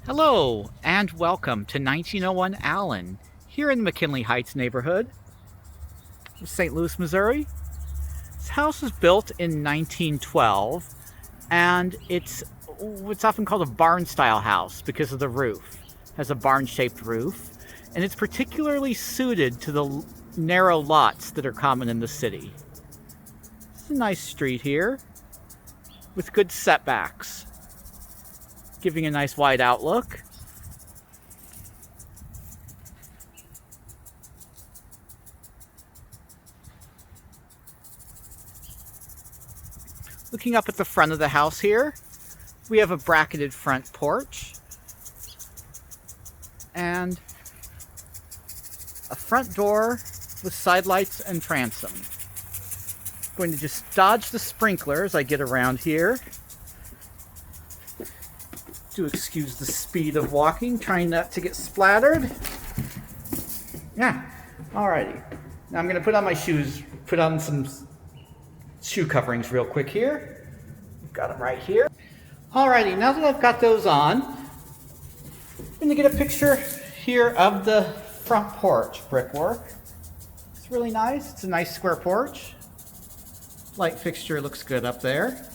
Hello, and welcome to 1901 Allen, here in the McKinley Heights neighborhood of St. Louis, Missouri. This house was built in 1912, and it's what's often called a barn-style house because of the roof. It has a barn-shaped roof, and it's particularly suited to the narrow lots that are common in the city. It's a nice street here, with good setbacks, giving a nice wide outlook. Looking up at the front of the house here, we have a bracketed front porch and a front door with side lights and transom. I'm going to just dodge the sprinkler as I get around here. Do excuse the speed of walking, trying not to get splattered. Yeah, alrighty. Now I'm going to put on my shoes, put on some shoe coverings real quick here. We've got them right here. Alrighty, now that I've got those on, I'm going to get a picture here of the front porch brickwork. It's really nice. It's a nice square porch. Light fixture looks good up there.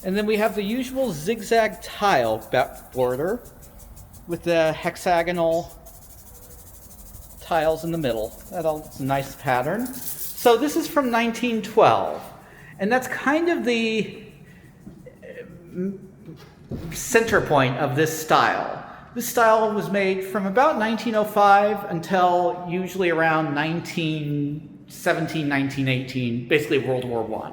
And then we have the usual zigzag tile border with the hexagonal tiles in the middle. That's a nice pattern. So this is from 1912, and that's kind of the center point of this style. This style was made from about 1905 until usually around 1917, 1918, basically World War I.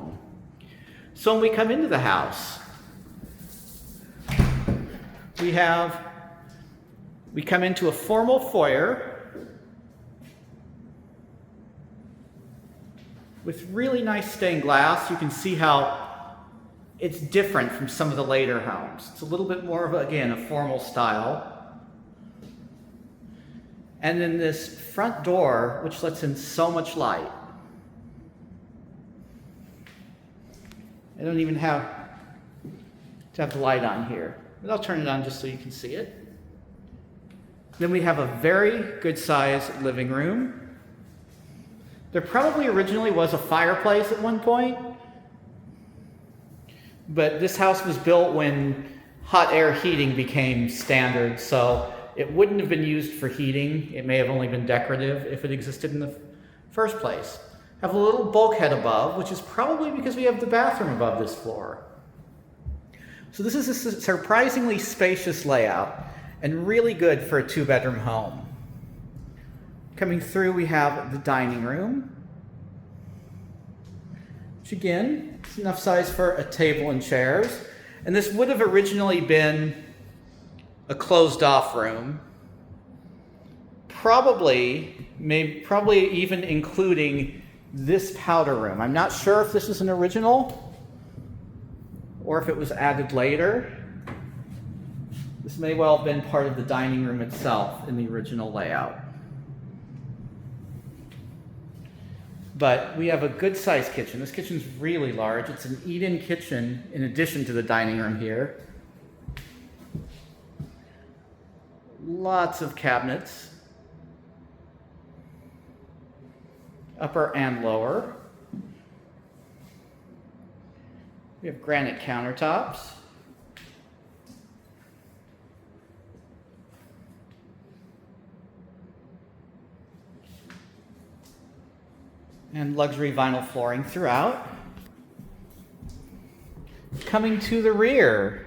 So when we come into the house, we come into a formal foyer with really nice stained glass. You can see how it's different from some of the later homes. It's a little bit more of, again, a formal style. And then this front door, which lets in so much light. I don't even have to have the light on here, but I'll turn it on just so you can see it. Then we have a very good sized living room. There probably originally was a fireplace at one point, but this house was built when hot air heating became standard, so it wouldn't have been used for heating. It may have only been decorative if it existed in the first place. Have a little bulkhead above, which is probably because we have the bathroom above this floor. So this is a surprisingly spacious layout and really good for a two-bedroom home. Coming through, we have the dining room, which again, is enough size for a table and chairs. And this would have originally been a closed-off room, probably even including this powder room. I'm not sure if this is an original or if it was added later. This may well have been part of the dining room itself in the original layout. But we have a good sized kitchen. This kitchen's really large. It's an eat-in kitchen in addition to the dining room here. Lots of cabinets, upper and lower. We have granite countertops. And luxury vinyl flooring throughout. Coming to the rear,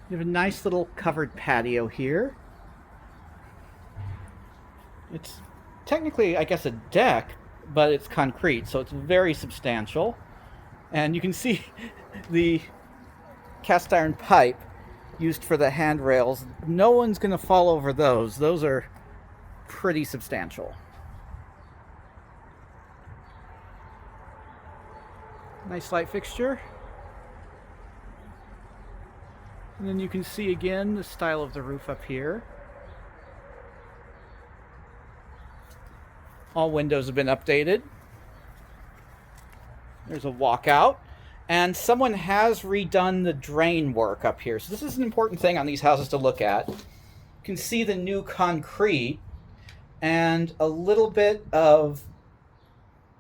you have a nice little covered patio here. It's technically, I guess, a deck, but it's concrete, so it's very substantial. And you can see the cast iron pipe used for the handrails. No one's going to fall over those. Those are pretty substantial. Nice light fixture. And then you can see again the style of the roof up here. All windows have been updated. There's a walkout. And someone has redone the drain work up here. So this is an important thing on these houses to look at. You can see the new concrete and a little bit of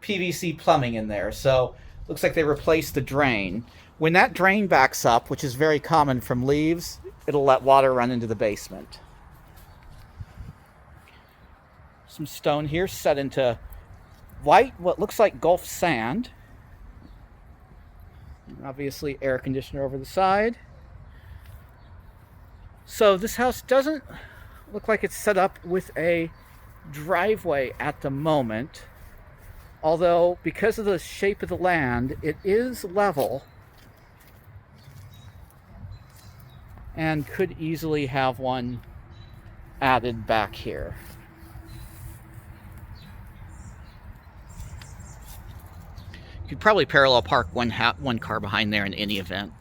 PVC plumbing in there. So looks like they replaced the drain. When that drain backs up, which is very common from leaves, it'll let water run into the basement. Some stone here set into white, what looks like Gulf sand. Obviously air conditioner over the side. So this house doesn't look like it's set up with a driveway at the moment. Although, because of the shape of the land, it is level and could easily have one added back here. You could probably parallel park one car behind there in any event.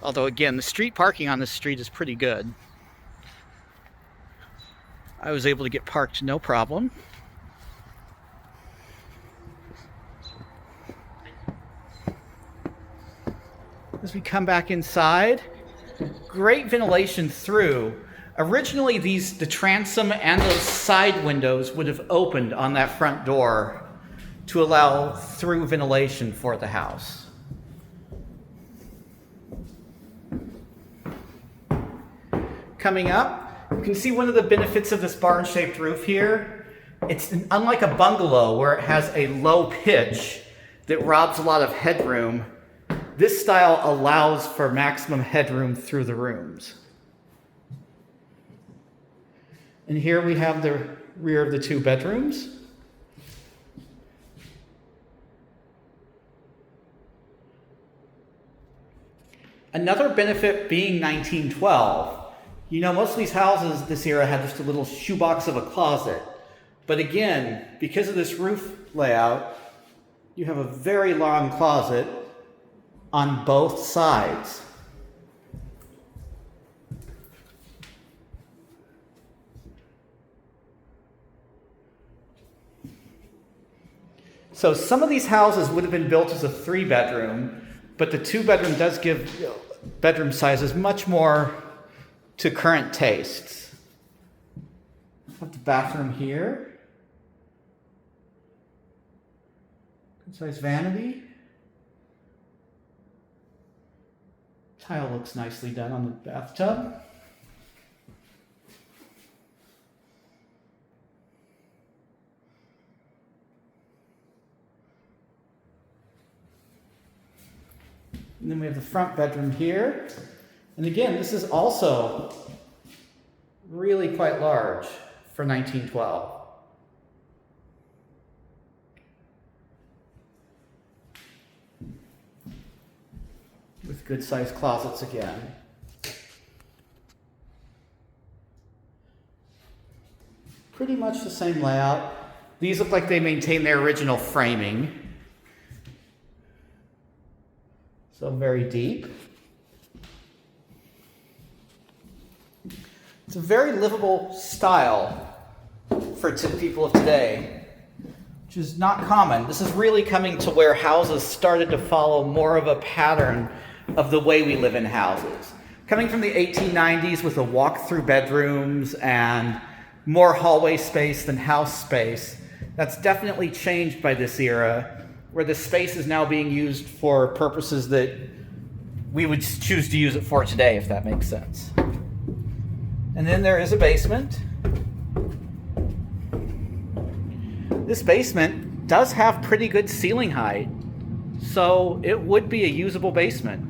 Although, again, the street parking on this street is pretty good. I was able to get parked no problem. As we come back inside, great ventilation through. Originally, the transom and those side windows would have opened on that front door to allow through ventilation for the house. Coming up, you can see one of the benefits of this barn-shaped roof here. It's unlike a bungalow where it has a low pitch that robs a lot of headroom. This style allows for maximum headroom through the rooms. And here we have the rear of the two bedrooms. Another benefit being 1912. You know, most of these houses this era had just a little shoebox of a closet. But again, because of this roof layout, you have a very long closet on both sides. So some of these houses would have been built as a 3-bedroom, but the 2-bedroom does give bedroom sizes much more to current tastes. Have the bathroom here. Good size vanity. Tile looks nicely done on the bathtub. And then we have the front bedroom here. And again, this is also really quite large for 1912. With good sized closets again. Pretty much the same layout. These look like they maintain their original framing. So very deep. It's a very livable style for people of today, which is not common. This is really coming to where houses started to follow more of a pattern of the way we live in houses. Coming from the 1890s with the walk-through bedrooms and more hallway space than house space, that's definitely changed by this era, where the space is now being used for purposes that we would choose to use it for today, if that makes sense. And then there is a basement. This basement does have pretty good ceiling height, so it would be a usable basement.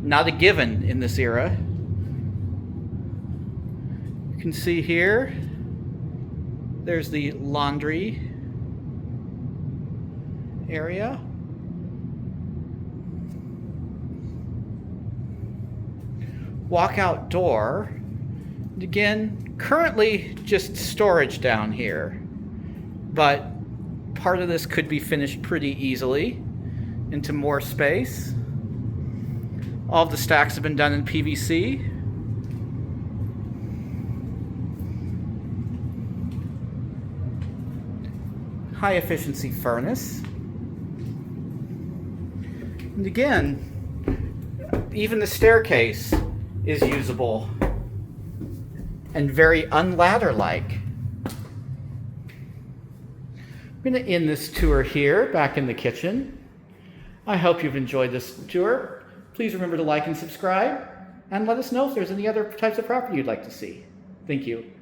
Not a given in this era. You can see here, there's the laundry area. Walkout door. And again, currently just storage down here, but part of this could be finished pretty easily into more space. All of the stacks have been done in PVC. high efficiency furnace. And again, even the staircase is usable and very unladder-like. I'm going to end this tour here, back in the kitchen. I hope you've enjoyed this tour. Please remember to like and subscribe, and let us know if there's any other types of property you'd like to see. Thank you.